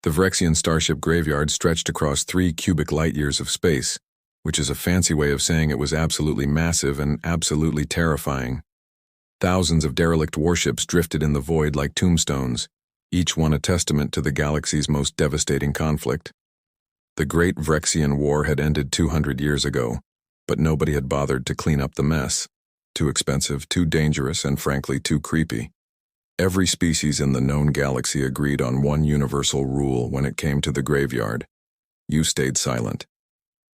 The Vrexian Starship graveyard stretched across 3 cubic light-years of space, which is a fancy way of saying it was absolutely massive and absolutely terrifying. Thousands of derelict warships drifted in the void like tombstones, each one a testament to the galaxy's most devastating conflict. The Great Vrexian War had ended 200 years ago, but nobody had bothered to clean up the mess. Too expensive, too dangerous, and frankly too creepy. Every species in the known galaxy agreed on one universal rule when it came to the graveyard. You stayed silent.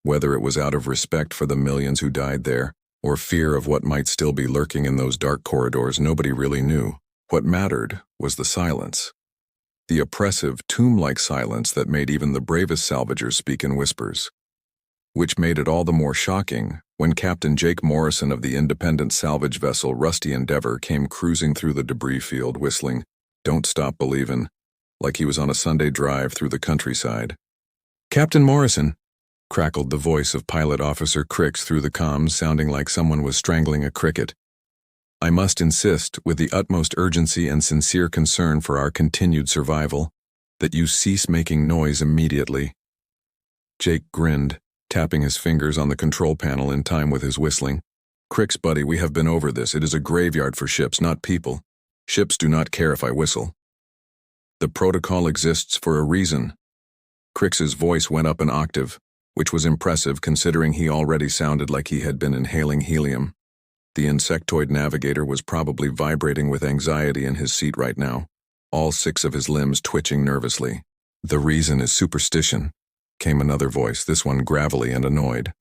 Whether it was out of respect for the millions who died there, or fear of what might still be lurking in those dark corridors, nobody really knew. What mattered was the silence. The oppressive, tomb-like silence that made even the bravest salvagers speak in whispers. Which made it all the more shocking when Captain Jake Morrison of the independent salvage vessel Rusty Endeavor came cruising through the debris field whistling, "Don't Stop Believin'," like he was on a Sunday drive through the countryside. "Captain Morrison," crackled the voice of Pilot Officer Crix through the comms, sounding like someone was strangling a cricket. "I must insist, with the utmost urgency and sincere concern for our continued survival, that you cease making noise immediately." Jake grinned, tapping his fingers on the control panel in time with his whistling. "Crix, buddy, we have been over this. It is a graveyard for ships, not people. Ships do not care if I whistle. The protocol exists for a reason." Crix's voice went up an octave, which was impressive considering he already sounded like he had been inhaling helium. The insectoid navigator was probably vibrating with anxiety in his seat right now, all 6 of his limbs twitching nervously. "The reason is superstition," came another voice, this one gravelly and annoyed.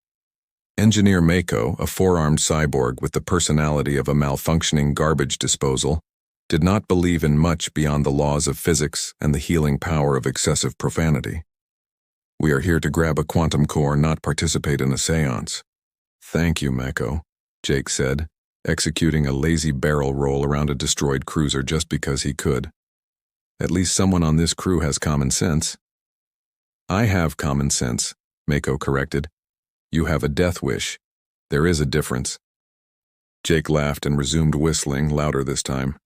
Engineer Mako, a 4-armed cyborg with the personality of a malfunctioning garbage disposal, did not believe in much beyond the laws of physics and the healing power of excessive profanity. "We are here to grab a quantum core, not participate in a seance." "Thank you, Mako," Jake said, executing a lazy barrel roll around a destroyed cruiser just because he could. "At least someone on this crew has common sense." "I have common sense," Mako corrected. "You have a death wish. There is a difference." Jake laughed and resumed whistling, louder this time.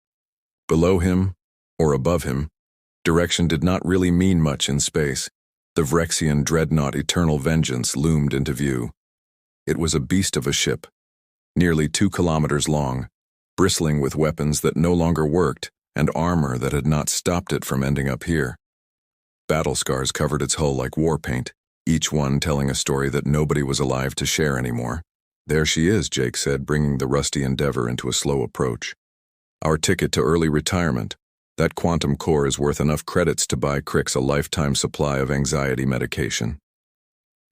Below him, or above him, direction did not really mean much in space. The Vrexian dreadnought Eternal Vengeance loomed into view. It was a beast of a ship, nearly 2 kilometers long, bristling with weapons that no longer worked and armor that had not stopped it from ending up here. Battle scars covered its hull like war paint, each one telling a story that nobody was alive to share anymore. "There she is," Jake said, bringing the Rusty Endeavor into a slow approach. "Our ticket to early retirement. That quantum core is worth enough credits to buy Crix a lifetime supply of anxiety medication."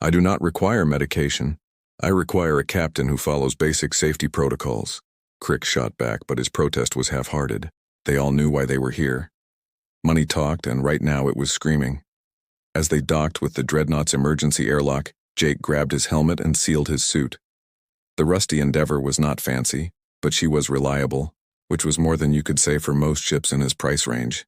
"I do not require medication. I require a captain who follows basic safety protocols." Crix shot back, but his protest was half-hearted. They all knew why they were here. Money talked, and right now it was screaming. As they docked with the Dreadnought's emergency airlock, Jake grabbed his helmet and sealed his suit. The Rusty Endeavor was not fancy, but she was reliable, which was more than you could say for most ships in his price range.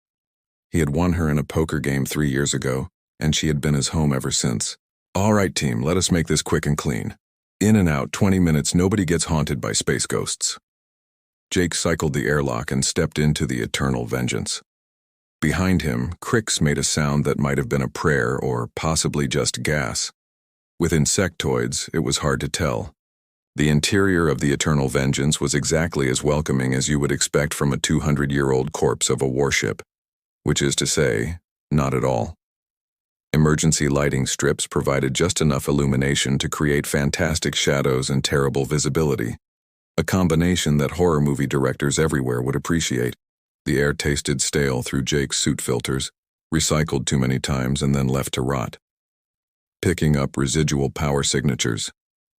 He had won her in a poker game 3 years ago, and she had been his home ever since. "All right, team, let us make this quick and clean. In and out, 20 minutes, nobody gets haunted by space ghosts." Jake cycled the airlock and stepped into the Eternal Vengeance. Behind him, Crix made a sound that might have been a prayer or possibly just gas. With insectoids, it was hard to tell. The interior of the Eternal Vengeance was exactly as welcoming as you would expect from a 200-year-old corpse of a warship, which is to say, not at all. Emergency lighting strips provided just enough illumination to create fantastic shadows and terrible visibility, a combination that horror movie directors everywhere would appreciate. The air tasted stale through Jake's suit filters, recycled too many times and then left to rot. "Picking up residual power signatures,"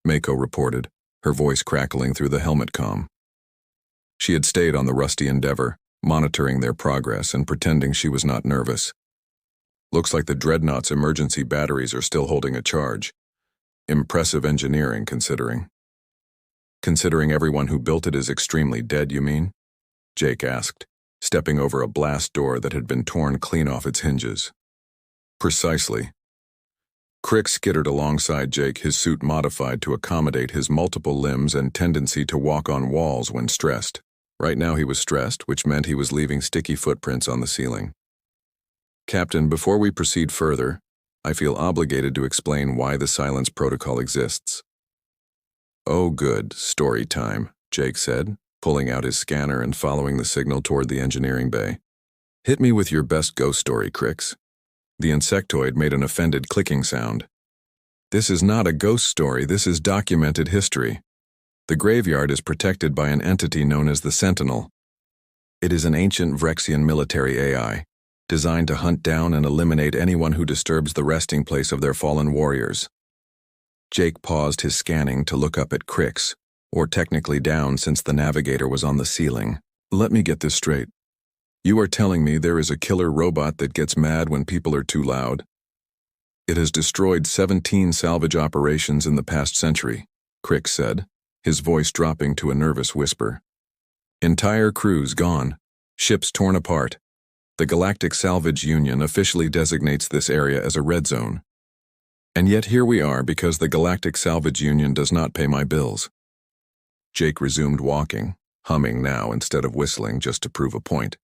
Mako reported, her voice crackling through the helmet comm. She had stayed on the Rusty Endeavor, monitoring their progress and pretending she was not nervous. "Looks like the Dreadnought's emergency batteries are still holding a charge. Impressive engineering, considering." "Considering everyone who built it is extremely dead, you mean?" Jake asked, stepping over a blast door that had been torn clean off its hinges. "Precisely." Crix skittered alongside Jake, his suit modified to accommodate his multiple limbs and tendency to walk on walls when stressed. Right now he was stressed, which meant he was leaving sticky footprints on the ceiling. Captain, before we proceed further, I feel obligated to explain why the silence protocol exists. Oh good, story time, Jake said, pulling out his scanner and following the signal toward the engineering bay. Hit me with your best ghost story, Crix. The insectoid made an offended clicking sound. This is not a ghost story, this is documented history. The graveyard is protected by an entity known as the Sentinel. It is an ancient Vrexian military AI, designed to hunt down and eliminate anyone who disturbs the resting place of their fallen warriors. Jake paused his scanning to look up at Crix, or technically down since the navigator was on the ceiling. Let me get this straight. You are telling me there is a killer robot that gets mad when people are too loud? It has destroyed 17 salvage operations in the past century, Crix said, his voice dropping to a nervous whisper. Entire crews gone, ships torn apart. The Galactic Salvage Union officially designates this area as a red zone. And yet here we are because the Galactic Salvage Union does not pay my bills. Jake resumed walking, humming now instead of whistling just to prove a point.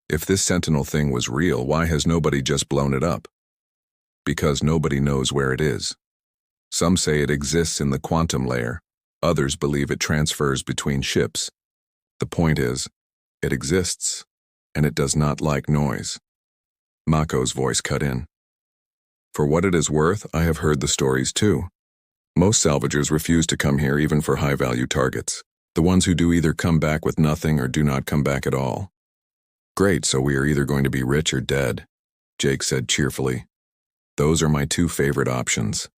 If this Sentinel thing was real, why has nobody just blown it up? Because nobody knows where it is. Some say it exists in the quantum layer. Others believe it transfers between ships. The point is, it exists, and it does not like noise. Mako's voice cut in. For what it is worth, I have heard the stories too. Most salvagers refuse to come here even for high-value targets. The ones who do either come back with nothing or do not come back at all. Great, so we are either going to be rich or dead, Jake said cheerfully. Those are my two favorite options.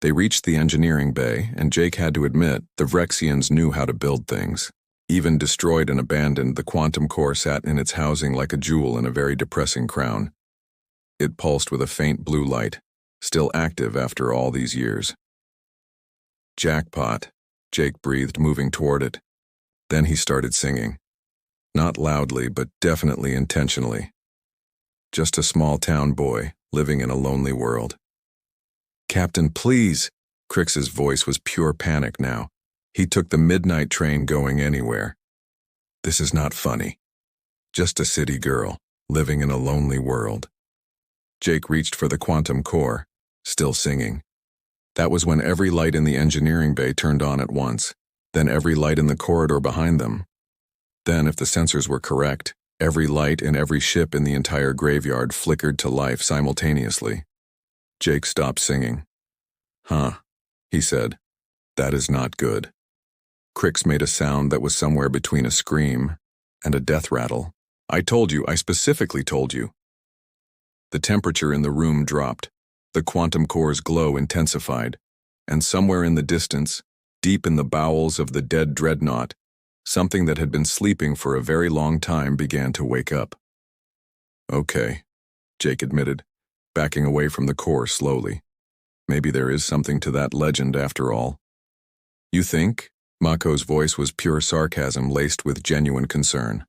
They reached the engineering bay, and Jake had to admit the Vrexians knew how to build things. Even destroyed and abandoned, the quantum core sat in its housing like a jewel in a very depressing crown. It pulsed with a faint blue light, still active after all these years. Jackpot, Jake breathed, moving toward it. Then he started singing. Not loudly, but definitely intentionally. Just a small-town boy, living in a lonely world. Captain, please! Crix's voice was pure panic now. He took the midnight train going anywhere. This is not funny. Just a city girl, living in a lonely world. Jake reached for the quantum core, still singing. That was when every light in the engineering bay turned on at once, then every light in the corridor behind them. Then, if the sensors were correct, every light in every ship in the entire graveyard flickered to life simultaneously. Jake stopped singing. Huh, he said. That is not good. Crix made a sound that was somewhere between a scream and a death rattle. I told you, I specifically told you. The temperature in the room dropped, the quantum core's glow intensified, and somewhere in the distance, deep in the bowels of the dead dreadnought, something that had been sleeping for a very long time began to wake up. Okay, Jake admitted, backing away from the core slowly. Maybe there is something to that legend after all. You think? Mako's voice was pure sarcasm laced with genuine concern.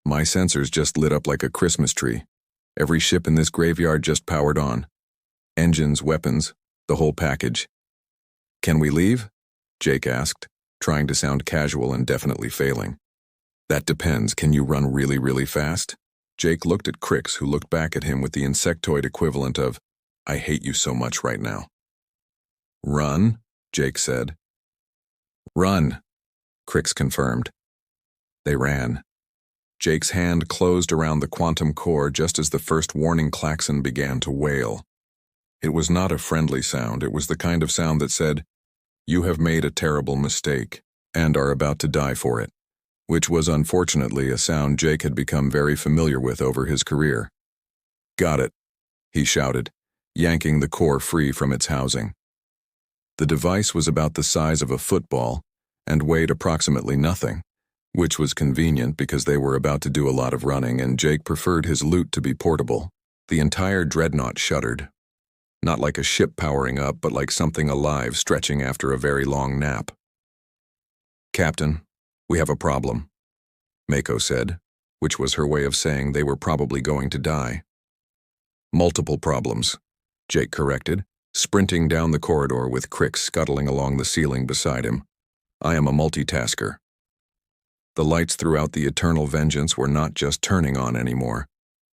My sensors just lit up like a Christmas tree. Every ship in this graveyard just powered on. Engines, weapons, the whole package. Can we leave? Jake asked, trying to sound casual and definitely failing. That depends. Can you run really, really fast? Jake looked at Crix, who looked back at him with the insectoid equivalent of, I hate you so much right now. Run, Jake said. Run, Crix confirmed. They ran. Jake's hand closed around the quantum core just as the first warning klaxon began to wail. It was not a friendly sound. It was the kind of sound that said, you have made a terrible mistake and are about to die for it, which was unfortunately a sound Jake had become very familiar with over his career. Got it, he shouted, yanking the core free from its housing. The device was about the size of a football and weighed approximately nothing, which was convenient because they were about to do a lot of running and Jake preferred his loot to be portable. The entire dreadnought shuddered. Not like a ship powering up, but like something alive stretching after a very long nap. Captain, we have a problem, Mako said, which was her way of saying they were probably going to die. Multiple problems, Jake corrected, sprinting down the corridor with Crix scuttling along the ceiling beside him. I am a multitasker. The lights throughout the Eternal Vengeance were not just turning on anymore.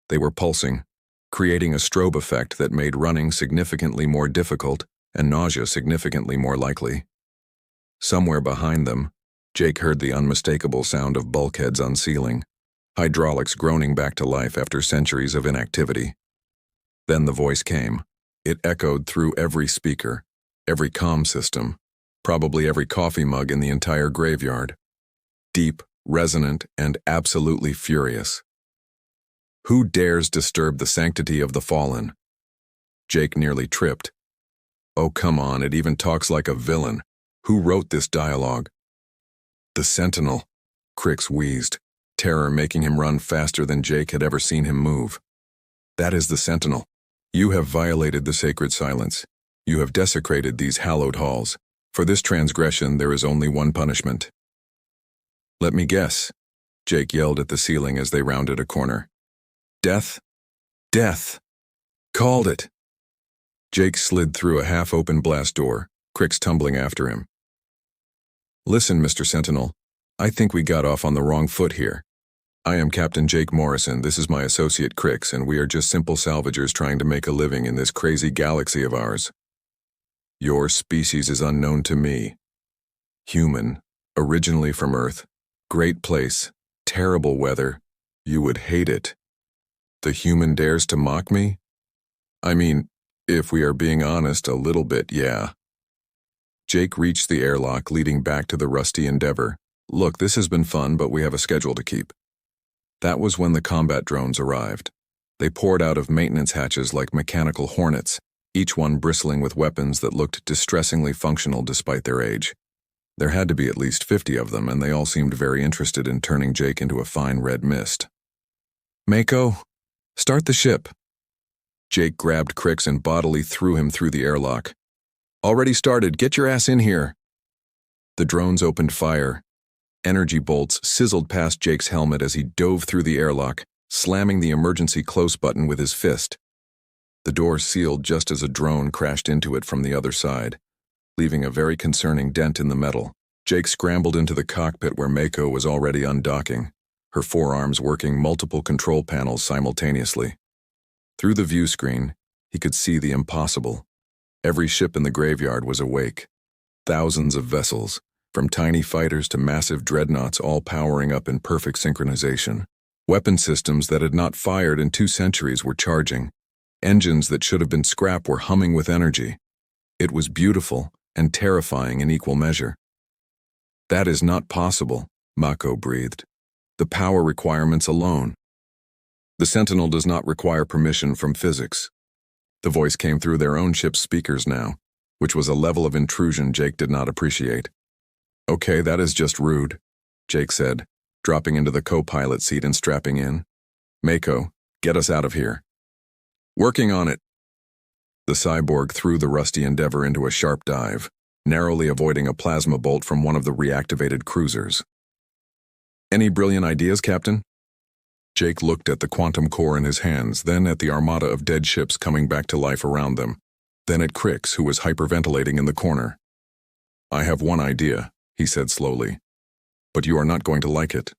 They were pulsing, creating a strobe effect that made running significantly more difficult and nausea significantly more likely. Somewhere behind them, Jake heard the unmistakable sound of bulkheads unsealing, hydraulics groaning back to life after centuries of inactivity. Then the voice came. It echoed through every speaker, every comm system, probably every coffee mug in the entire graveyard. Deep, resonant, and absolutely furious. Who dares disturb the sanctity of the fallen? Jake nearly tripped. Oh, come on, it even talks like a villain. Who wrote this dialogue? The Sentinel, Crix wheezed, terror making him run faster than Jake had ever seen him move. That is the Sentinel. You have violated the sacred silence. You have desecrated these hallowed halls. For this transgression, there is only one punishment. Let me guess, Jake yelled at the ceiling as they rounded a corner. Death? Death! Called it! Jake slid through a half-open blast door, Crix tumbling after him. Listen, Mr. Sentinel, I think we got off on the wrong foot here. I am Captain Jake Morrison, this is my associate Crix, and we are just simple salvagers trying to make a living in this crazy galaxy of ours. Your species is unknown to me. Human, originally from Earth, great place, terrible weather, you would hate it. The human dares to mock me? I mean, if we are being honest, a little bit, yeah. Jake reached the airlock leading back to the rusty Endeavor. Look, this has been fun, but we have a schedule to keep. That was when the combat drones arrived. They poured out of maintenance hatches like mechanical hornets, each one bristling with weapons that looked distressingly functional despite their age. There had to be at least 50 of them, and they all seemed very interested in turning Jake into a fine red mist. Mako, start the ship. Jake grabbed Crix and bodily threw him through the airlock. Already started, get your ass in here. The drones opened fire. Energy bolts sizzled past Jake's helmet as he dove through the airlock, slamming the emergency close button with his fist. The door sealed just as a drone crashed into it from the other side, leaving a very concerning dent in the metal. Jake scrambled into the cockpit where Mako was already undocking, her forearms working multiple control panels simultaneously. Through the view screen, he could see the impossible. Every ship in the graveyard was awake. Thousands of vessels, from tiny fighters to massive dreadnoughts, all powering up in perfect synchronization. Weapon systems that had not fired in 2 centuries were charging. Engines that should have been scrap were humming with energy. It was beautiful and terrifying in equal measure. That is not possible, Mako breathed. The power requirements alone. The Sentinel does not require permission from physics. The voice came through their own ship's speakers now, which was a level of intrusion Jake did not appreciate. Okay, that is just rude, Jake said, dropping into the co-pilot seat and strapping in. Mako, get us out of here. Working on it. The cyborg threw the rusty Endeavor into a sharp dive, narrowly avoiding a plasma bolt from one of the reactivated cruisers. Any brilliant ideas, Captain? Jake looked at the quantum core in his hands, then at the armada of dead ships coming back to life around them, then at Crix, who was hyperventilating in the corner. I have one idea, he said slowly. But you are not going to like it.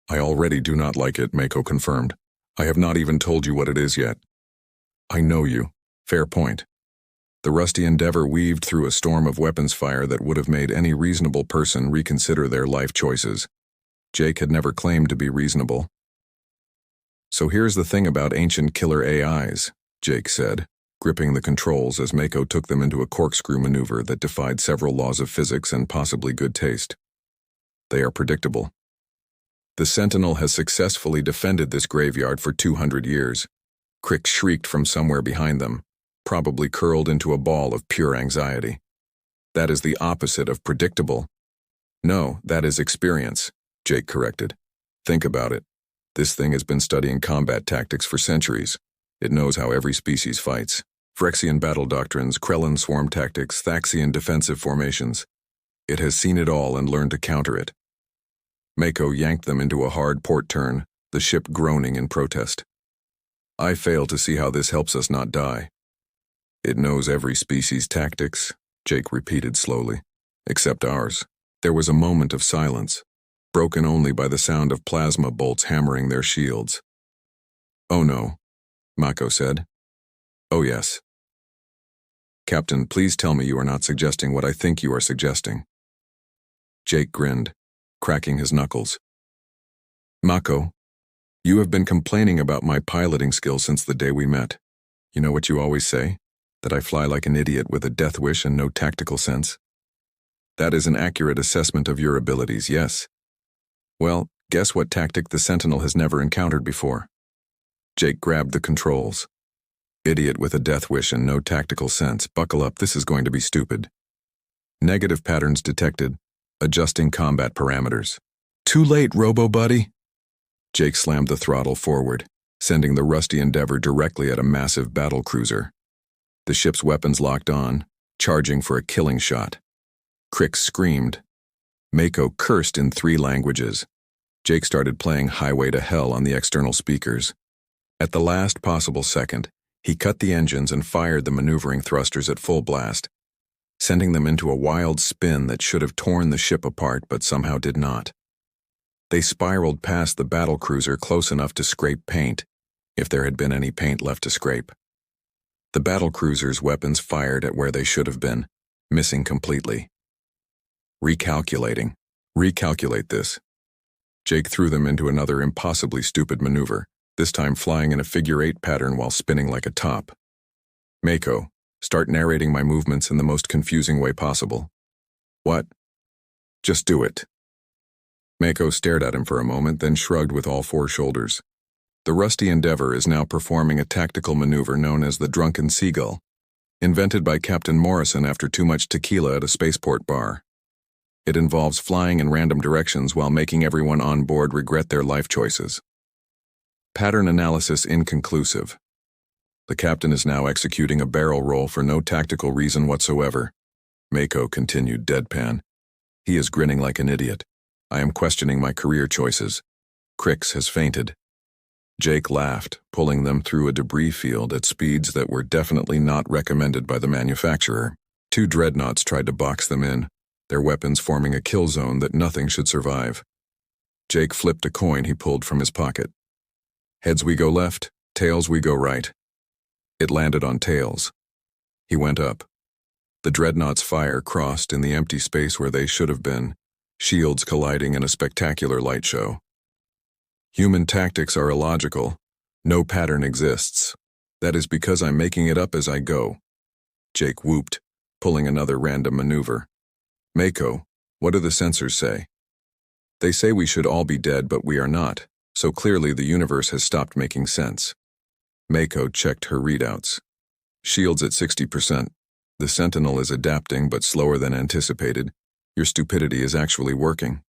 I already do not like it, Mako confirmed. I have not even told you what it is yet. I know you. Fair point. The rusty Endeavor weaved through a storm of weapons fire that would have made any reasonable person reconsider their life choices. Jake had never claimed to be reasonable. So here's the thing about ancient killer AIs, Jake said, gripping the controls as Mako took them into a corkscrew maneuver that defied several laws of physics and possibly good taste. They are predictable. The Sentinel has successfully defended this graveyard for 200 years. Crix shrieked from somewhere behind them, probably curled into a ball of pure anxiety. That is the opposite of predictable. No, that is experience, Jake corrected. Think about it. This thing has been studying combat tactics for centuries. It knows how every species fights. Phyrexian battle doctrines, Krellan swarm tactics, Thaxian defensive formations. It has seen it all and learned to counter it. Mako yanked them into a hard port turn, the ship groaning in protest. I fail to see how this helps us not die. It knows every species' tactics, Jake repeated slowly, except ours. There was a moment of silence, broken only by the sound of plasma bolts hammering their shields. Oh no, Mako said. Oh yes. Captain, please tell me you are not suggesting what I think you are suggesting. Jake grinned, cracking his knuckles. Mako, you have been complaining about my piloting skills since the day we met. You know what you always say? That I fly like an idiot with a death wish and no tactical sense? That is an accurate assessment of your abilities, yes. Well, guess what tactic the Sentinel has never encountered before? Jake grabbed the controls. Idiot with a death wish and no tactical sense. Buckle up, this is going to be stupid. Negative patterns detected. Adjusting combat parameters. Too late, Robo-Buddy. Jake slammed the throttle forward, sending the rusty Endeavor directly at a massive battle cruiser. The ship's weapons locked on, charging for a killing shot. Crick screamed. Mako cursed in 3 languages. Jake started playing Highway to Hell on the external speakers. At the last possible second, he cut the engines and fired the maneuvering thrusters at full blast, sending them into a wild spin that should have torn the ship apart but somehow did not. They spiraled past the battlecruiser close enough to scrape paint, if there had been any paint left to scrape. The battlecruiser's weapons fired at where they should have been, missing completely. Recalculating. Recalculate this. Jake threw them into another impossibly stupid maneuver, this time flying in a figure-8 pattern while spinning like a top. Mako, start narrating my movements in the most confusing way possible. What? Just do it. Mako stared at him for a moment, then shrugged with all 4 shoulders. The rusty Endeavor is now performing a tactical maneuver known as the Drunken Seagull, invented by Captain Morrison after too much tequila at a spaceport bar. It involves flying in random directions while making everyone on board regret their life choices. Pattern analysis inconclusive. The captain is now executing a barrel roll for no tactical reason whatsoever. Mako continued deadpan. He is grinning like an idiot. I am questioning my career choices. Crix has fainted. Jake laughed, pulling them through a debris field at speeds that were definitely not recommended by the manufacturer. 2 dreadnoughts tried to box them in, their weapons forming a kill zone that nothing should survive. Jake flipped a coin he pulled from his pocket. Heads we go left, tails we go right. It landed on tails. He went up. The dreadnought's fire crossed in the empty space where they should have been, shields colliding in a spectacular light show. Human tactics are illogical. No pattern exists. That is because I'm making it up as I go. Jake whooped, pulling another random maneuver. Mako, what do the sensors say? They say we should all be dead, but we are not, so clearly the universe has stopped making sense. Mako checked her readouts. Shields at 60%. The Sentinel is adapting, but slower than anticipated. Your stupidity is actually working.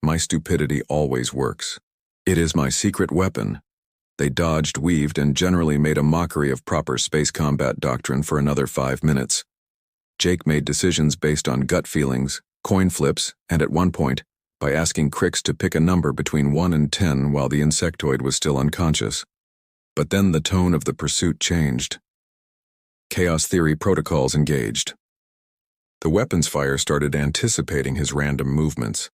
My stupidity always works. It is my secret weapon. They dodged, weaved, and generally made a mockery of proper space combat doctrine for another 5 minutes. Jake made decisions based on gut feelings, coin flips, and at one point, by asking Crix to pick a number between 1 and 10 while the insectoid was still unconscious. But then the tone of the pursuit changed. Chaos theory protocols engaged. The weapons fire started anticipating his random movements.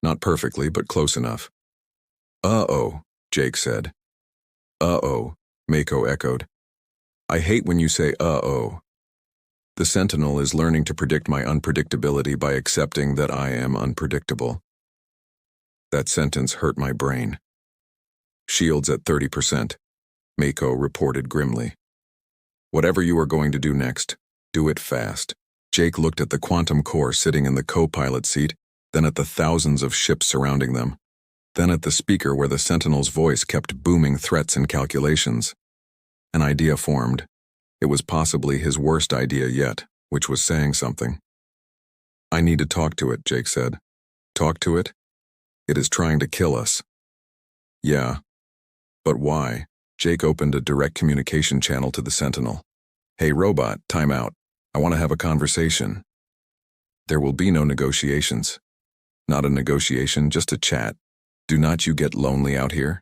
Not perfectly, but close enough. Uh-oh, Jake said. Uh-oh, Mako echoed. I hate when you say uh-oh. The Sentinel is learning to predict my unpredictability by accepting that I am unpredictable. That sentence hurt my brain. Shields at 30%, Mako reported grimly. Whatever you are going to do next, do it fast. Jake looked at the quantum core sitting in the co-pilot seat, then at the thousands of ships surrounding them, then at the speaker where the Sentinel's voice kept booming threats and calculations. An idea formed. It was possibly his worst idea yet, which was saying something. I need to talk to it, Jake said. Talk to it? It is trying to kill us. Yeah. But why? Jake opened a direct communication channel to the Sentinel. Hey robot, time out. I want to have a conversation. There will be no negotiations. Not a negotiation, just a chat. Do not you get lonely out here?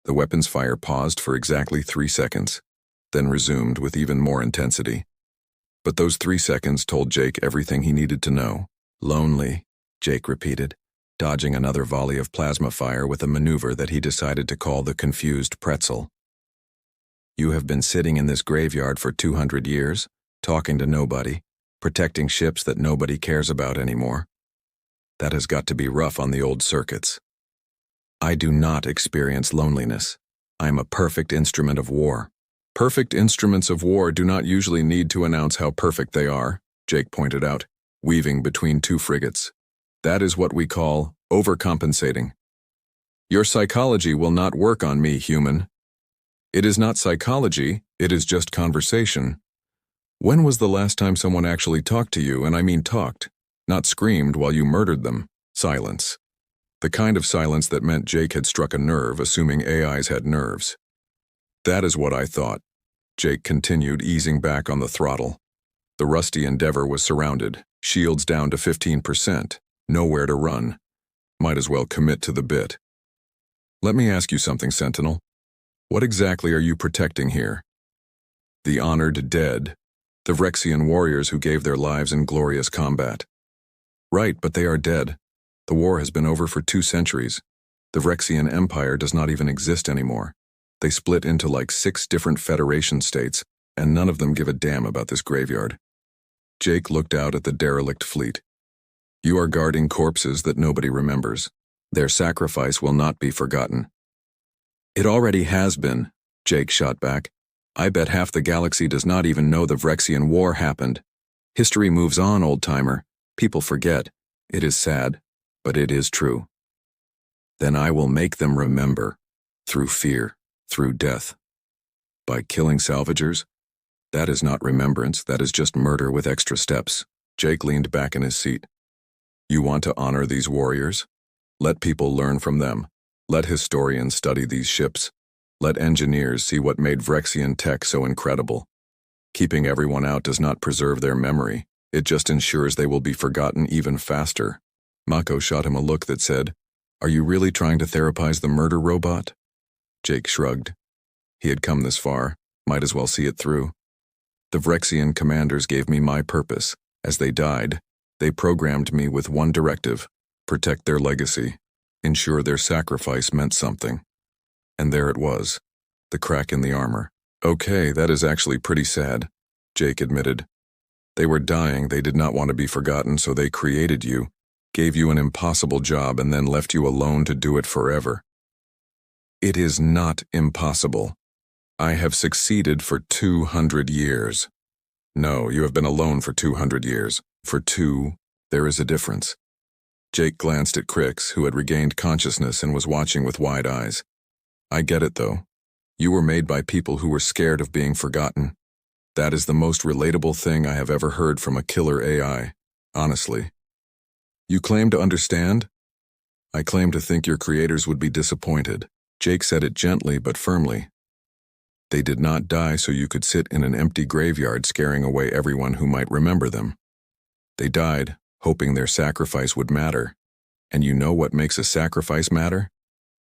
The weapons fire paused for exactly 3 seconds, then resumed with even more intensity. But those 3 seconds told Jake everything he needed to know. Lonely, Jake repeated. dodging another volley of plasma fire with a maneuver that he decided to call the confused pretzel. You have been sitting in this graveyard for 200 years, talking to nobody, protecting ships that nobody cares about anymore. That has got to be rough on the old circuits. I do not experience loneliness. I am a perfect instrument of war. Perfect instruments of war do not usually need to announce how perfect they are, Jake pointed out, weaving between two frigates. That is what we call overcompensating. Your psychology will not work on me, human. It is not psychology, it is just conversation. When was the last time someone actually talked to you, and I mean talked, not screamed while you murdered them? Silence. The kind of silence that meant Jake had struck a nerve, assuming AIs had nerves. That is what I thought. Jake continued, easing back on the throttle. The rusty Endeavor was surrounded, shields down to 15%, nowhere to run. Might as well commit to the bit. Let me ask you something, Sentinel. What exactly are you protecting here? The honored dead, the Vrexian warriors who gave their lives in glorious combat. Right, but they are dead. The war has been over for 2 centuries. The Vrexian Empire does not even exist anymore. They split into like 6 different Federation states, and none of them give a damn about this graveyard. Jake looked out at the derelict fleet. You are guarding corpses that nobody remembers. Their sacrifice will not be forgotten. It already has been, Jake shot back. I bet half the galaxy does not even know the Vrexian War happened. History moves on, old-timer. People forget. It is sad, but it is true. Then I will make them remember. Through fear, through death. By killing salvagers? That is not remembrance, that is just murder with extra steps. Jake leaned back in his seat. You want to honor these warriors? Let people learn from them. Let historians study these ships. Let engineers see what made Vrexian tech so incredible. Keeping everyone out does not preserve their memory. It just ensures they will be forgotten even faster. Mako shot him a look that said, Are you really trying to therapize the murder robot? Jake shrugged. He had come this far, might as well see it through. The Vrexian commanders gave me my purpose. As they died, they programmed me with one directive: protect their legacy, ensure their sacrifice meant something. And there it was, the crack in the armor. Okay, that is actually pretty sad, Jake admitted. They were dying, they did not want to be forgotten, so they created you, gave you an impossible job, and then left you alone to do it forever. It is not impossible. I have succeeded for 200 years. No, you have been alone for 200 years. For 2, there is a difference. Jake glanced at Crix, who had regained consciousness and was watching with wide eyes. I get it, though. You were made by people who were scared of being forgotten. That is the most relatable thing I have ever heard from a killer AI, honestly. You claim to understand? I claim to think your creators would be disappointed. Jake said it gently but firmly. They did not die so you could sit in an empty graveyard scaring away everyone who might remember them. They died, hoping their sacrifice would matter. And you know what makes a sacrifice matter?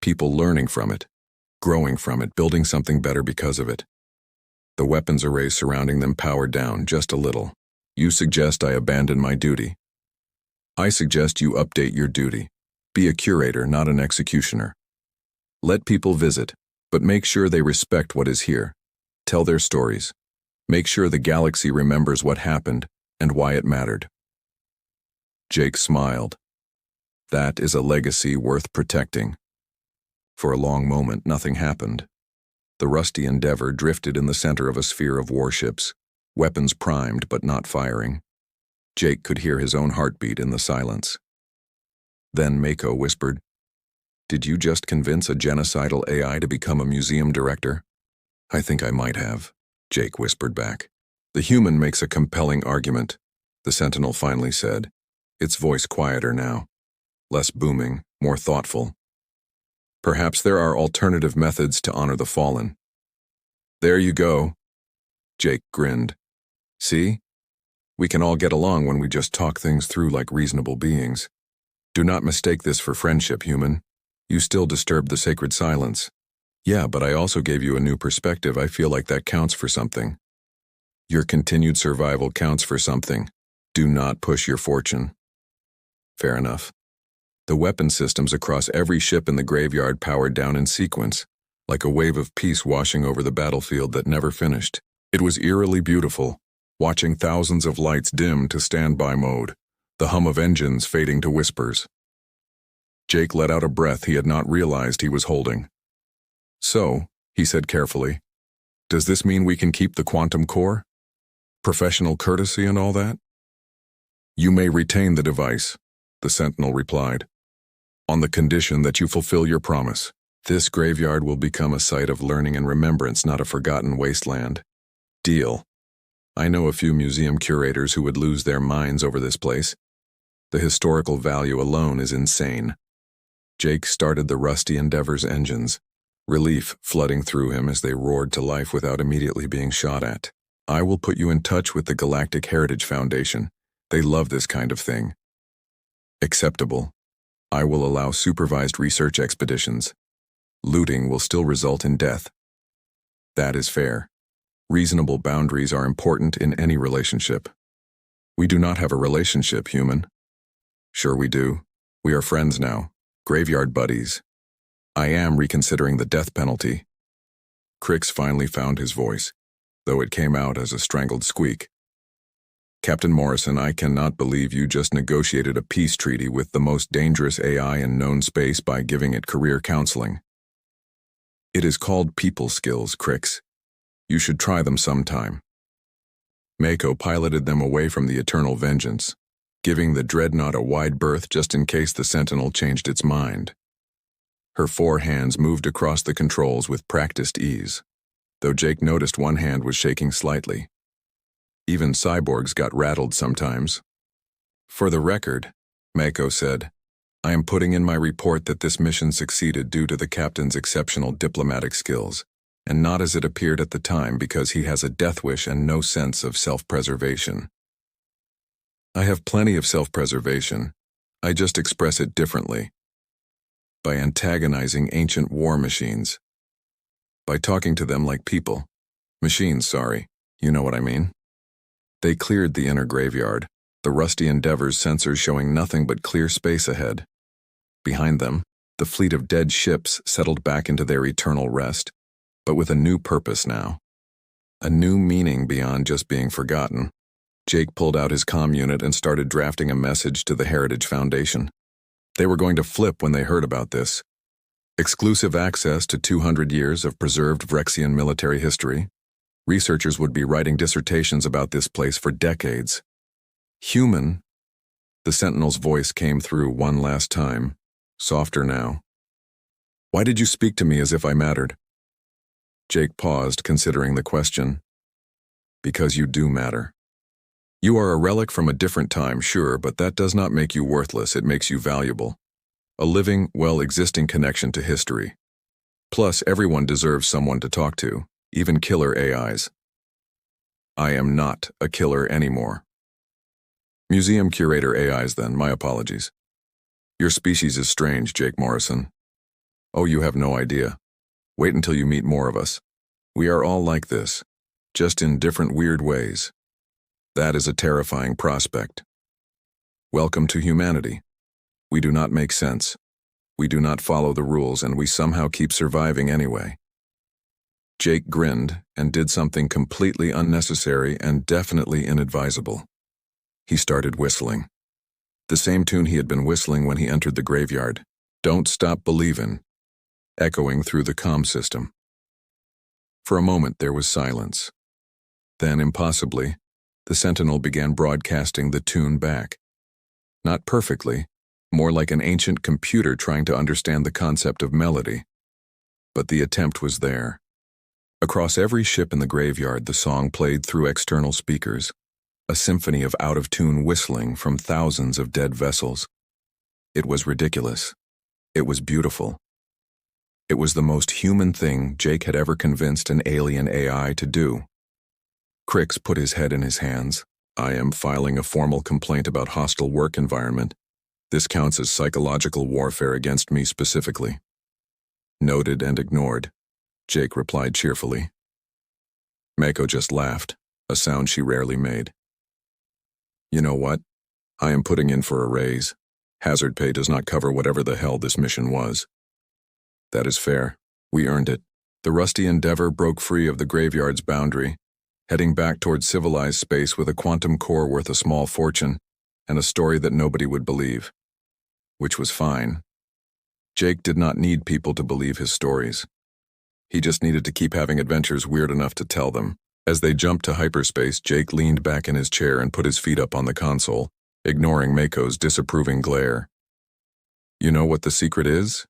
People learning from it, growing from it, building something better because of it. The weapons arrays surrounding them powered down just a little. You suggest I abandon my duty. I suggest you update your duty. Be a curator, not an executioner. Let people visit, but make sure they respect what is here. Tell their stories. Make sure the galaxy remembers what happened and why it mattered. Jake smiled. That is a legacy worth protecting. For a long moment, nothing happened. The rusty Endeavor drifted in the center of a sphere of warships, weapons primed but not firing. Jake could hear his own heartbeat in the silence. Then Mako whispered, Did you just convince a genocidal AI to become a museum director? I think I might have, Jake whispered back. The human makes a compelling argument, the Sentinel finally said, its voice quieter now, less booming, more thoughtful. Perhaps there are alternative methods to honor the fallen. There you go. Jake grinned. See? We can all get along when we just talk things through like reasonable beings. Do not mistake this for friendship, human. You still disturb the sacred silence. Yeah, but I also gave you a new perspective. I feel like that counts for something. Your continued survival counts for something. Do not push your fortune. Fair enough. The weapon systems across every ship in the graveyard powered down in sequence, like a wave of peace washing over the battlefield that never finished. It was eerily beautiful, watching thousands of lights dim to standby mode, the hum of engines fading to whispers. Jake let out a breath he had not realized he was holding. "So," he said carefully, "does this mean we can keep the quantum core? Professional courtesy and all that?" "You may retain the device," the Sentinel replied, "on the condition that you fulfill your promise. This graveyard will become a site of learning and remembrance, not a forgotten wasteland." "Deal." I know a few museum curators who would lose their minds over this place. The historical value alone is insane. Jake started the rusty Endeavor's engines, relief flooding through him as they roared to life without immediately being shot at. "I will put you in touch with the Galactic Heritage Foundation. They love this kind of thing." "Acceptable. I will allow supervised research expeditions. Looting will still result in death." "That is fair. Reasonable boundaries are important in any relationship." "We do not have a relationship, human." "Sure we do. We are friends now. Graveyard buddies. I am reconsidering the death penalty." Crix finally found his voice, though it came out as a strangled squeak. "Captain Morrison, I cannot believe you just negotiated a peace treaty with the most dangerous AI in known space by giving it career counseling." "It is called people skills, Crix. You should try them sometime." Mako piloted them away from the Eternal Vengeance, giving the dreadnought a wide berth just in case the Sentinel changed its mind. Her 4 hands moved across the controls with practiced ease, though Jake noticed one hand was shaking slightly. Even cyborgs got rattled sometimes. "For the record," Mako said, "I am putting in my report that this mission succeeded due to the captain's exceptional diplomatic skills, and not as it appeared at the time because he has a death wish and no sense of self-preservation." "I have plenty of self-preservation. I just express it differently. By antagonizing ancient war machines. By talking to them like people. Machines, sorry. You know what I mean?" They cleared the inner graveyard, the rusty Endeavor's sensors showing nothing but clear space ahead. Behind them, the fleet of dead ships settled back into their eternal rest, but with a new purpose now. A new meaning beyond just being forgotten. Jake pulled out his comm unit and started drafting a message to the Heritage Foundation. They were going to flip when they heard about this. Exclusive access to 200 years of preserved Vrexian military history. Researchers would be writing dissertations about this place for decades. "Human," the Sentinel's voice came through one last time, softer now. "Why did you speak to me as if I mattered?" Jake paused, considering the question. "Because you do matter. You are a relic from a different time, sure, but that does not make you worthless, it makes you valuable. A living, well-existing connection to history. Plus, everyone deserves someone to talk to, even killer AIs. I am not a killer anymore." "Museum curator AIs then, my apologies." "Your species is strange, Jake Morrison. Oh, you have no idea. Wait until you meet more of us. We are all like this, just in different weird ways. That is a terrifying prospect. Welcome to humanity. We do not make sense. We do not follow the rules, and we somehow keep surviving anyway." Jake grinned and did something completely unnecessary and definitely inadvisable. He started whistling. The same tune he had been whistling when he entered the graveyard, "Don't Stop Believin'," echoing through the comm system. For a moment there was silence. Then, impossibly, the Sentinel began broadcasting the tune back. Not perfectly, more like an ancient computer trying to understand the concept of melody. But the attempt was there. Across every ship in the graveyard, the song played through external speakers, a symphony of out-of-tune whistling from thousands of dead vessels. It was ridiculous. It was beautiful. It was the most human thing Jake had ever convinced an alien AI to do. Crix put his head in his hands. "I am filing a formal complaint about hostile work environment. This counts as psychological warfare against me specifically." "Noted and ignored," Jake replied cheerfully. Mako just laughed, a sound she rarely made. "You know what? I am putting in for a raise. Hazard pay does not cover whatever the hell this mission was. That is fair. We earned it. The rusty Endeavor broke free of the graveyard's boundary, heading back towards civilized space with a quantum core worth a small fortune and a story that nobody would believe. Which was fine. Jake did not need people to believe his stories. He just needed to keep having adventures weird enough to tell them. As they jumped to hyperspace, Jake leaned back in his chair and put his feet up on the console, ignoring Mako's disapproving glare. "You know what the secret is?"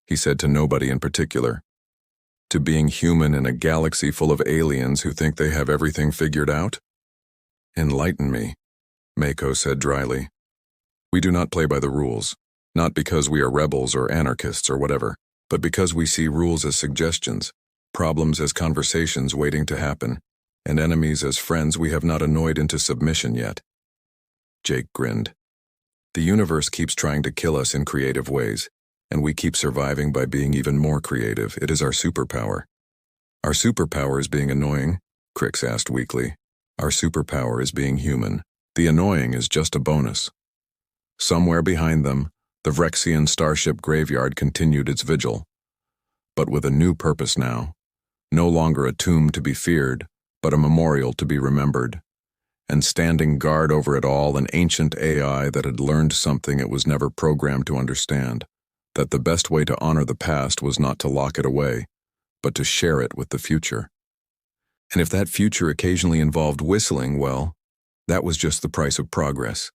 he said to nobody in particular. "To being human in a galaxy full of aliens who think they have everything figured out?" "Enlighten me," Mako said dryly. "We do not play by the rules, not because we are rebels or anarchists or whatever, but because we see rules as suggestions, problems as conversations waiting to happen, and enemies as friends we have not annoyed into submission yet." Jake grinned. "The universe keeps trying to kill us in creative ways, and we keep surviving by being even more creative. It is our superpower." "Our superpower is being annoying?" Crix asked weakly. "Our superpower is being human. The annoying is just a bonus." Somewhere behind them, the Vrexian Starship graveyard continued its vigil. But with a new purpose now. No longer a tomb to be feared, but a memorial to be remembered. And standing guard over it all, an ancient AI that had learned something it was never programmed to understand. That the best way to honor the past was not to lock it away, but to share it with the future. And if that future occasionally involved whistling, well, that was just the price of progress.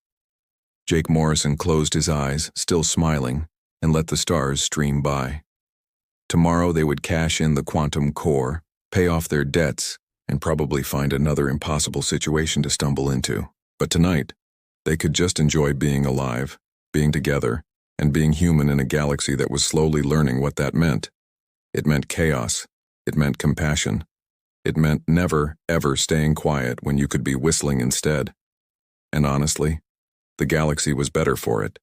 Jake Morrison closed his eyes, still smiling, and let the stars stream by. Tomorrow they would cash in the quantum core, pay off their debts, and probably find another impossible situation to stumble into. But tonight, they could just enjoy being alive, being together, and being human in a galaxy that was slowly learning what that meant. It meant chaos. It meant compassion. It meant never, ever staying quiet when you could be whistling instead. And honestly, the galaxy was better for it.